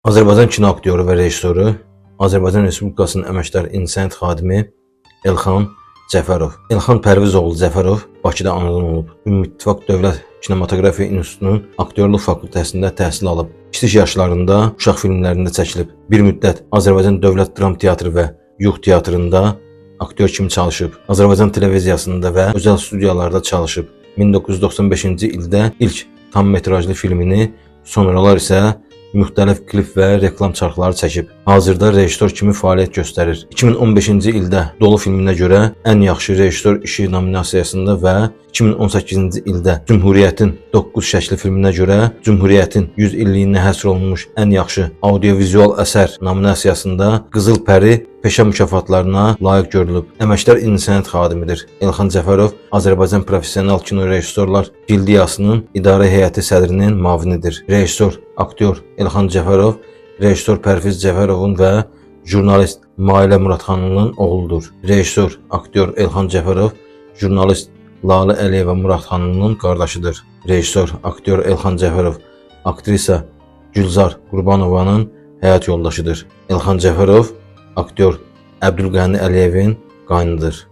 Azərbaycan kino aktyoru və rejissoru, Azərbaycan Respublikasının əməkdar incəsənət xadimi Elxan Cəfərov. Elxan Pərvizoğlu Cəfərov Bakıda anadan olub. Ümumi İttifaq Dövlət Kinematografiya İnstitutunun aktyorluq fakültəsində təhsil alıb. Kiçik yaşlarında uşaq filmlərində çəkilib. Bir müddət Azərbaycan Dövlət Dram Teatrı və Yuğ Teatrında aktyor kimi çalışıb. Azərbaycan televiziyasında və özəl studiyalarda çalışıb. 1995-ci ildə ilk tam metrajlı filmini, sonralar isə müxtəlif klip və reklam çarxları çəkib. Hazırda rejissor kimi fəaliyyət göstərir. 2015-ci ildə Dolu filminə görə ən yaxşı rejissor işi nominasiyasında və 2018-ci ildə Cümhuriyyətin 9 şəkli filminə görə Cümhuriyyətin 100 illiyinə həsr olunmuş ən yaxşı audiovizual əsər nominasiyasında Qızıl Pəri peşə mükafatlarına layiq görülüb. Əməkdar incəsənət xadimidir. Elxan Cəfərov Azərbaycan Professional Kino Rejissorlar Gildiyasının İdarə Heyəti sədrinin müavinidir. Rejissor, aktyor Elxan Cəfərov, rejissor Pərviz Cəfərovun və jurnalist Mailə Muradxanlının oğludur. Rejissor, aktyor Elxan Cəfərov, jurnalist Lalə Əliyeva Muradxanlının qardaşıdır. Rejissor, aktyor Elxan Cəfərov, aktrisa Gülzar Qurbanovanın həyat yoldaşıdır. Elxan Cəfərov, aktyor Əbdülqəni Əliyevin qaynıdır.